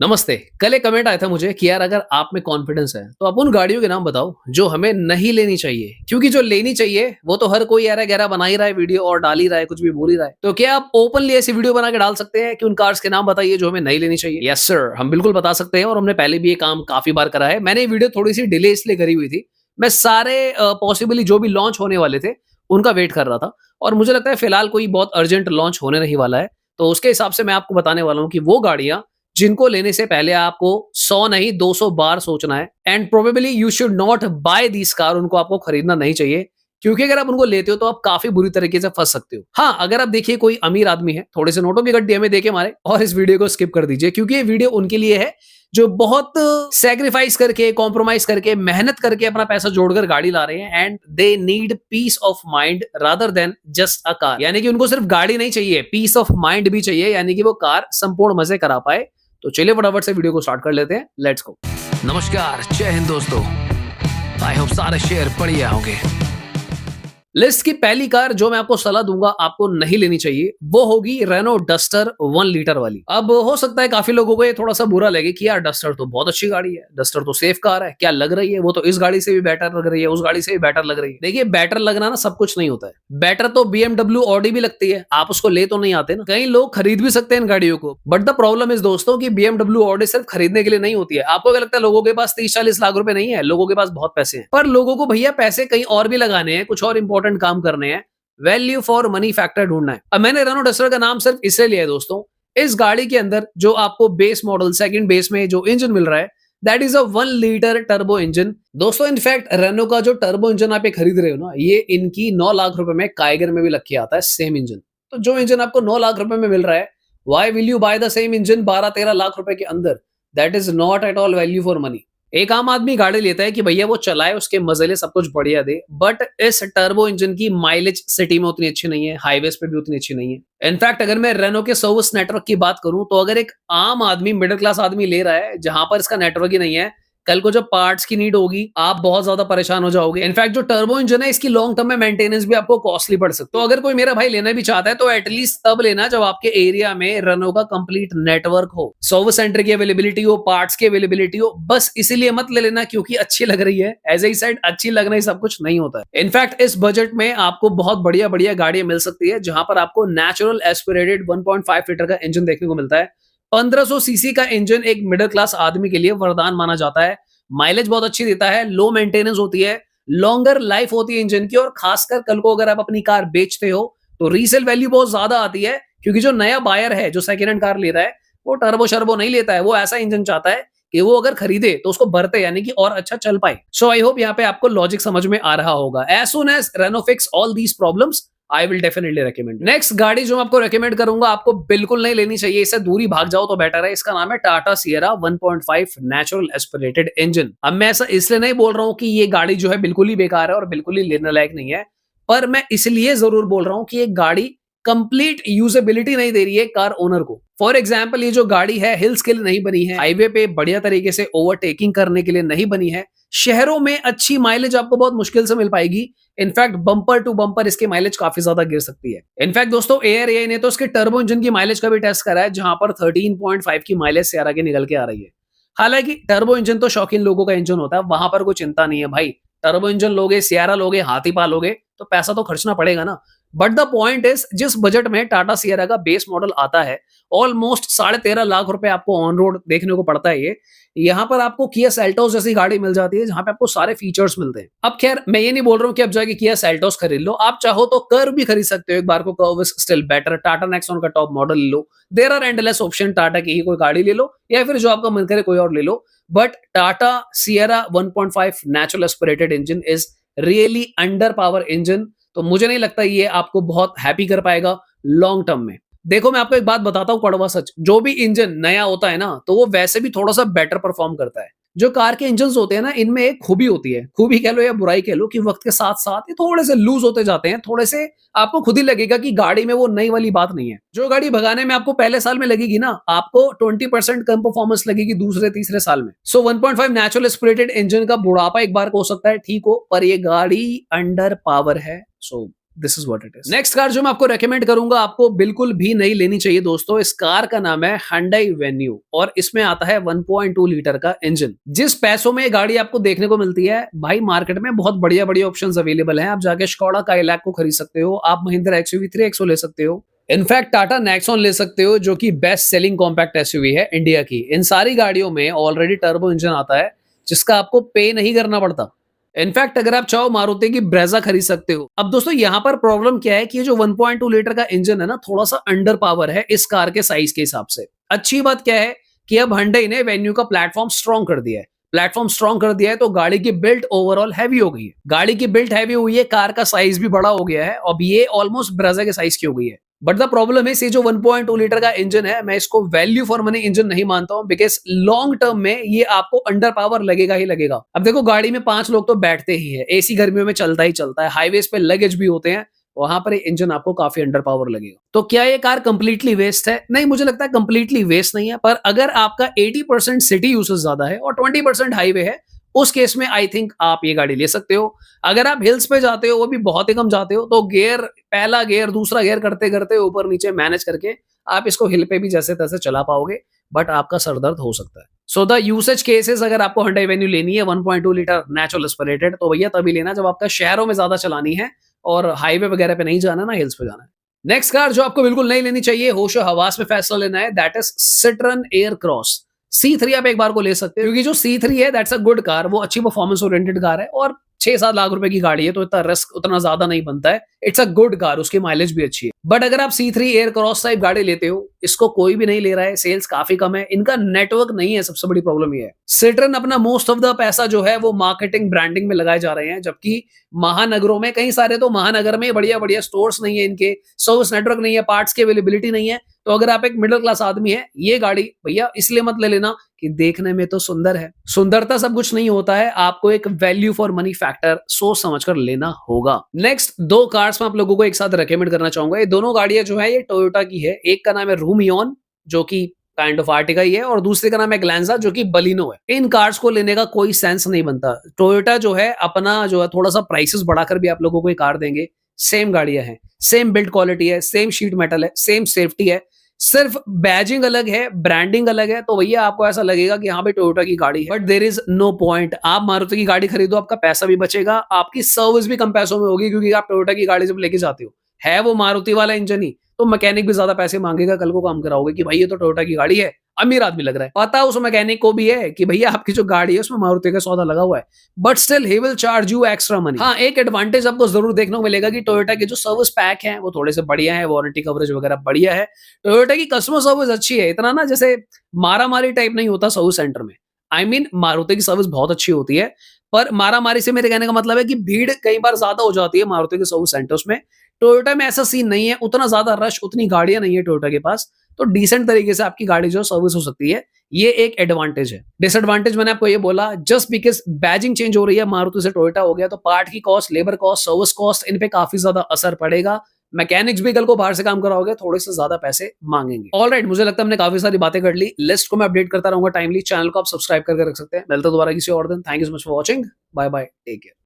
नमस्ते। कल एक कमेंट आया था मुझे कि यार अगर आप में कॉन्फिडेंस है तो आप उन गाड़ियों के नाम बताओ जो हमें नहीं लेनी चाहिए, क्योंकि जो लेनी चाहिए वो तो हर कोई यार गहरा बना ही रहा है, वीडियो और डाल ही रहा है, कुछ भी बोल ही रहा है। तो क्या आप ओपनली ऐसी वीडियो बना के डाल सकते हैं कि उन कार्स के नाम बताइए जो हमें नहीं लेनी चाहिए? यस सर, हम बिल्कुल बता सकते हैं और हमने पहले भी ये काम काफी बार करा है। मैंने ये वीडियो थोड़ी सी डिले इसलिए करी हुई थी, मैं सारे पॉसिबली जो भी लॉन्च होने वाले थे उनका वेट कर रहा था और मुझे लगता है फिलहाल कोई बहुत अर्जेंट लॉन्च होने नहीं वाला है। तो उसके हिसाब से मैं आपको बताने वाला हूँ कि वो गाड़ियां जिनको लेने से पहले आपको 100 नहीं 200 बार सोचना है and probably you should not buy this car. उनको आपको खरीदना नहीं चाहिए, क्योंकि अगर आप उनको लेते हो तो आप काफी बुरी तरीके से फंस सकते हो। हाँ, अगर आप देखिए कोई अमीर आदमी है, थोड़े से नोटों की गड्डी हमें देके मारे और इस वीडियो को स्किप कर दीजिए, क्योंकि ये वीडियो उनके लिए है जो बहुत सैक्रिफाइस करके, कॉम्प्रोमाइज करके, मेहनत करके अपना पैसा जोड़कर गाड़ी ला रहे हैं and they need piece of mind rather than just a car. यानी कि उनको सिर्फ गाड़ी नहीं चाहिए, पीस ऑफ माइंड भी चाहिए, यानी कि वो कार संपूर्ण मजे करा पाए। तो चलिए फटाफट से वीडियो को स्टार्ट कर लेते हैं। Let's go. नमस्कार, जय हिंद दोस्तों। आई होप सारे शेयर बढ़िया होंगे। लिस्ट की पहली कार जो मैं आपको सलाह दूंगा आपको नहीं लेनी चाहिए वो होगी रेनो डस्टर 1 लीटर वाली। अब हो सकता है काफी लोगों को ये थोड़ा सा बुरा लगे कि यार डस्टर तो बहुत अच्छी गाड़ी है, डस्टर तो सेफ कार है, क्या लग रही है, वो तो इस गाड़ी से भी बेटर लग रही है, उस गाड़ी से भी बेटर लग रही है। देखिए, बेटर लगना ना सब कुछ नहीं होता है। बेटर तो BMW ऑडी भी लगती है, आप उसको ले तो नहीं आते ना। कई लोग खरीद भी सकते हैं इन गाड़ियों को, बट द प्रॉब्लम इज दोस्तों कि BMW ऑडी सिर्फ खरीदने के लिए नहीं होती है। आपको क्या लगता है लोगों के पास 30-40 लाख रुपए नहीं है? लोगों के पास बहुत पैसे हैं, पर लोगों को भैया पैसे कहीं और भी लगाने हैं, कुछ और इंपॉर्टेंट काम करने हैं। वैल्यू फॉर मनी फैक्टर ढूंढना है। अब मैंने रेनो डस्टर का नाम सिर्फ इसलिए लिया है दोस्तों, इस गाड़ी के अंदर जो आपको बेस मॉडल सेकंड बेस में जो इंजन मिल रहा है that is a 1 litre turbo engine. दोस्तों इनफैक्ट रेनो का जो टर्बो इंजन आप ये खरीद रहे हो ना, ये इनकी 9 लाख रुपए में काइगर में भी लग के आता है सेम इंजन। तो जो इंजन आपको 9 लाख रुपए में मिल रहा है, why will you buy the same engine 12-13 lakh रुपए के अंदर? That is not at all value for money. एक आम आदमी गाड़ी लेता है कि भैया वो चलाए, उसके मजे ले, सब कुछ बढ़िया दे, बट इस टर्बो इंजन की माइलेज सिटी में उतनी अच्छी नहीं है, हाईवेज पे भी उतनी अच्छी नहीं है। इनफैक्ट अगर मैं रेनो के सर्विस नेटवर्क की बात करूं तो अगर एक आम आदमी, मिडिल क्लास आदमी ले रहा है जहां पर इसका नेटवर्क ही नहीं है, कल को जब पार्ट्स की नीड होगी आप बहुत ज्यादा परेशान हो जाओगे। इनफैक्ट जो टर्बो इंजन है इसकी लॉन्ग टर्म में मेंटेनेंस भी आपको कॉस्टली पड़ सकती है। तो अगर कोई मेरा भाई लेना भी चाहता है तो एटलीस्ट तब लेना जब आपके एरिया में रेनो का कंप्लीट नेटवर्क हो, सर्विस सेंटर की अवेलेबिलिटी हो, पार्ट्स की अवेलेबिलिटी हो। बस इसीलिए मत ले लेना क्योंकि अच्छी लग रही है। एज आई सेड, अच्छी लगना ही सब कुछ नहीं होता है। इनफैक्ट इस बजट में आपको बहुत बढ़िया बढ़िया गाड़ियां मिल सकती है जहां पर आपको नेचुरल एस्पिरेटेड 1.5 लीटर का इंजन देखने को मिलता है। 1500 सीसी का इंजन एक मिडिल क्लास आदमी के लिए वरदान माना जाता है। माइलेज बहुत अच्छी देता है, लो मेंटेनेंस होती है, लॉन्गर लाइफ होती है इंजन की, और खासकर कल को अगर आप अपनी कार बेचते हो तो रीसेल वैल्यू बहुत ज्यादा आती है, क्योंकि जो नया बायर है जो सेकंड हैंड कार ले रहा है वो टर्बो शर्बो नहीं लेता है, वो ऐसा इंजन चाहता है कि वो अगर खरीदे तो उसको भरते यानी कि और अच्छा चल पाए। सो आई होप यहाँ पे आपको लॉजिक समझ में आ रहा होगा। As soon as Renault fix all these problems I will definitely recommend. Next गाड़ी जो मैं आपको रेकमेंड करूंगा, आपको बिल्कुल नहीं लेनी चाहिए, इससे दूरी भाग जाओ तो बेटर है। इसका नाम है Tata Sierra 1.5 natural aspirated engine. अब मैं ऐसा इसलिए नहीं बोल रहा हूं कि ये गाड़ी जो है बिल्कुल ही बेकार है और बिल्कुल ही लेने लायक नहीं है, पर मैं इसलिए जरूर बोल रहा हूं कि ये गाड़ी कंप्लीट यूजेबिलिटी नहीं दे रही है कार ओनर को। फॉर एग्जाम्पल, ये जो गाड़ी है हिल्स के लिए नहीं बनी है, हाईवे पे बढ़िया तरीके से ओवरटेकिंग करने के लिए नहीं बनी है, शहरों में अच्छी माइलेज आपको बहुत मुश्किल से मिल पाएगी। इनफैक्ट बम्पर टू बम्पर इसकी माइलेज काफी ज्यादा गिर सकती है। इनफैक्ट दोस्तों, एआरएआई ने तो इसके टर्बो इंजन की माइलेज का भी टेस्ट करा है, जहां पर 13.5 की माइलेज से आगे निकल के आ रही है। हालांकि टर्बो इंजन तो शौकीन लोगों का इंजन होता है, वहां पर कोई चिंता नहीं है भाई। टर्बो इंजन लोगे, सियारा लोगे, हाथी पालोगे तो पैसा तो खर्चना पड़ेगा ना। बट द पॉइंट इज, जिस बजट में टाटा सियरा का बेस मॉडल आता है, ऑलमोस्ट 13.5 लाख रुपए आपको ऑन रोड देखने को पड़ता है। ये यहाँ पर आपको किया सेल्टोस जैसी गाड़ी मिल जाती है जहां पे आपको सारे फीचर्स मिलते हैं। अब खैर मैं ये नहीं बोल रहा हूँ कि अब जाके किया सेल्टोस खरीद लो, आप चाहो तो कर्व भी खरीद सकते हो, एक बार को Curvv is still better. Tata Nexon का टॉप मॉडल ले लो, there are endless option, Tata की ही कोई गाड़ी ले लो या फिर जो आपका मन करे कोई और ले लो। But Tata Sierra 1.5 natural aspirated engine is really under power engine. तो मुझे नहीं लगता ये आपको बहुत हैप्पी कर पाएगा लॉन्ग टर्म में। देखो मैं आपको एक बात बताता हूँ कड़वा सच, जो भी इंजन नया होता है ना तो वो वैसे भी थोड़ा सा बेटर परफॉर्म करता है। जो कार के इंजन होते हैं ना, इनमें एक खूबी होती है, खूबी कह लो या बुराई कह लो, कि वक्त के साथ साथ ये थोड़े से लूज होते जाते हैं, थोड़े से आपको खुद ही लगेगा कि गाड़ी में वो नई वाली बात नहीं है। जो गाड़ी भगाने में आपको पहले साल में लगेगी ना, आपको 20% कम परफॉर्मेंस लगेगी दूसरे तीसरे साल में। सो 1.5 नेचुरल एस्पिरेटेड इंजन का बुढ़ापा एक बार को हो सकता है ठीक हो, पर ये गाड़ी अंडर पावर है। So this is what it is. Next car जो मैं आपको रेकमेंड करूंगा, आपको बिल्कुल भी नहीं लेनी चाहिए दोस्तों। इस कार का नाम है Hyundai Venue और इसमें आता है 1.2 लीटर का इंजन। जिस पैसों में ये गाड़ी आपको देखने को मिलती है भाई, मार्केट में बहुत बढ़िया बढ़िया ऑप्शंस अवेलेबल हैं। आप जाके स्कोडा काइलैक को खरीद सकते हो, आप महिंद्रा XUV 3XO ले सकते हो, इनफैक्ट टाटा नेक्सॉन ले सकते हो जो कि बेस्ट सेलिंग कॉम्पैक्ट एसयूवी है इंडिया की। इन सारी गाड़ियों में ऑलरेडी टर्बो इंजन आता है जिसका आपको पे नहीं करना पड़ता। इनफैक्ट अगर आप चाहो मारुति की ब्रेजा खरीद सकते हो। अब दोस्तों यहाँ पर प्रॉब्लम क्या है कि ये जो 1.2 लीटर का इंजन है ना, थोड़ा सा अंडर पावर है इस कार के साइज के हिसाब से। अच्छी बात क्या है कि अब Hyundai ने वेन्यू का प्लेटफॉर्म स्ट्रॉन्ग कर दिया है। प्लेटफॉर्म स्ट्रॉन्ग कर दिया है तो गाड़ी की बिल्ट ओवरऑल हैवी हो गई है। गाड़ी की बिल्ट हैवी हुई है, कार का साइज भी बड़ा हो गया है। अब ये ऑलमोस्ट ब्रेजा के साइज की हो गई है। बट द प्रॉब्लम है ये जो 1.2 लीटर का इंजन है, मैं इसको वैल्यू फॉर मनी इंजन नहीं मानता हूं, बिकॉज लॉन्ग टर्म में ये आपको अंडर पावर लगेगा ही लगेगा। अब देखो गाड़ी में 5 लोग तो बैठते ही है, एसी गर्मियों में चलता ही चलता है, हाईवेज पे लगेज भी होते हैं, वहां पर इंजन आपको काफी अंडर पावर लगेगा। तो क्या ये कार कंप्लीटली वेस्ट है? नहीं, मुझे लगता है कंप्लीटली वेस्ट नहीं है। पर अगर आपका 80% सिटी यूसेज ज्यादा है और 20% हाईवे है, उस केस में आई थिंक आप ये गाड़ी ले सकते हो। अगर आप हिल्स पे जाते हो, वो भी बहुत ही कम जाते हो, तो गियर, पहला गियर दूसरा गियर करते करते ऊपर नीचे मैनेज करके आप इसको हिल पे भी जैसे तैसे चला पाओगे, बट आपका सरदर्द हो सकता है। सो द यूसेज केसेस, अगर आपको Hyundai Venue लेनी है 1.2 लीटर नेचुरल एस्पिरेटेड, तो भैया तभी लेना जब आपका शहरों में ज्यादा चलानी है और हाईवे वगैरह पे नहीं जाना, ना हिल्स पे जाना है। नेक्स्ट कार जो आपको बिल्कुल नहीं लेनी चाहिए, होशो हवास में फैसला लेना है, that is Citroen Aircross। C3 आप एक बार को ले सकते हो, क्योंकि जो C3 है दैट्स अ गुड कार, वो अच्छी परफॉर्मेंस ओरिएंटेड कार है और 6-7 लाख रुपए की गाड़ी है, तो इतना रिस्क उतना ज्यादा नहीं बनता है। इट्स अ गुड कार, उसकी माइलेज भी अच्छी है। बट अगर आप C3 एयरक्रॉस टाइप गाड़ी लेते हो, इसको कोई भी नहीं ले रहा है, सेल्स काफी कम है, इनका नेटवर्क नहीं है, सबसे बड़ी प्रॉब्लम ये है। Citroen अपना मोस्ट ऑफ द पैसा जो है वो मार्केटिंग ब्रांडिंग में लगाए जा रहे हैं, जबकि महानगरों में, कई सारे तो महानगर में बढ़िया बढ़िया स्टोर्स नहीं है, इनके सर्विस नेटवर्क नहीं है, पार्ट्स की अवेलेबिलिटी नहीं है। तो अगर आप एक मिडिल क्लास आदमी है, ये गाड़ी भैया इसलिए मत ले लेना कि देखने में तो सुंदर है। सुंदरता सब कुछ नहीं होता है, आपको एक वैल्यू फॉर मनी फैक्टर सोच समझकर लेना होगा। नेक्स्ट 2 कार्स मैं आप लोगों को एक साथ रेकमेंड करना चाहूंगा। ये दोनों गाड़ियां जो है ये टोयोटा की है। एक का नाम है रूमियॉन जो कि काइंड ऑफ आर्टिका ही है, और दूसरे का नाम है ग्लैंजा जो कि बलिनो है। इन कार्स को लेने का कोई सेंस नहीं बनता। टोयोटा जो है अपना जो है थोड़ा सा प्राइसेस बढ़ाकर भी आप लोगों को ये कार देंगे। सेम गाड़ियां हैं, सेम बिल्ड क्वालिटी है, सेम शीट मेटल है, सेम सेफ्टी है, सिर्फ बैजिंग अलग है, ब्रांडिंग अलग है, तो भैया आपको ऐसा लगेगा कि हाँ भाई टोयोटा की गाड़ी है। But there is no point. आप मारुति की गाड़ी खरीदो, आपका पैसा भी बचेगा, आपकी सर्विस भी कम पैसों में होगी, क्योंकि आप टोयोटा की गाड़ी जब लेके जाते हो, है वो मारुति वाला इंजन ही, तो मैकेनिक भी ज्यादा पैसे मांगेगा, कल को काम कराओगे कि भाई ये तो टोयोटा की गाड़ी है, अमीर आदमी लग रहा है। पता उस मैकेनिक को भी है कि भैया आपकी जो गाड़ी है उसमें मारुति का सौदा लगा हुआ है, but still he will charge you extra money. हाँ, एक एडवांटेज आपको जरूर देखने को मिलेगा कि टोयोटा के जो सर्विस पैक हैं वो थोड़े से बढ़िया है, वारंटी कवरेज वगैरह बढ़िया है। टोयोटा की कस्टमर सर्विस अच्छी है, इतना ना जैसे मारामारी टाइप नहीं होता सर्विस सेंटर में। आई मीन मारुति की सर्विस बहुत अच्छी होती है, पर मारामारी से मेरे कहने का मतलब है कि भीड़ कई बार ज्यादा हो जाती है मारुति के सर्विस सेंटर्स में। टोयोटा में ऐसा सीन नहीं है, उतना ज्यादा रश, उतनी गाड़ियां नहीं है टोयोटा के पास, तो डिसेंट तरीके से आपकी गाड़ी जो सर्विस हो सकती है, ये एक एडवांटेज है। डिसएडवांटेज मैंने आपको ये बोला, जस्ट बिकॉज बैजिंग चेंज हो रही है, मारुति से टोयोटा हो गया, तो पार्ट की cost, labour cost, service cost, इन पे काफी ज्यादा असर पड़ेगा। मैकेनिक्स भी कल को बाहर से काम कराओगे, थोड़े से ज्यादा पैसे मांगेंगे। ऑलराइट, मुझे लगता है हमने काफी सारी बातें कर ली। लिस्ट को मैं अपडेट करता रहूंगा टाइमली। चैनल को आप सब्सक्राइब करके रख सकते हैं। मिलता दोबारा किसी और दिन। Thank you so much for watching. Bye bye, take care.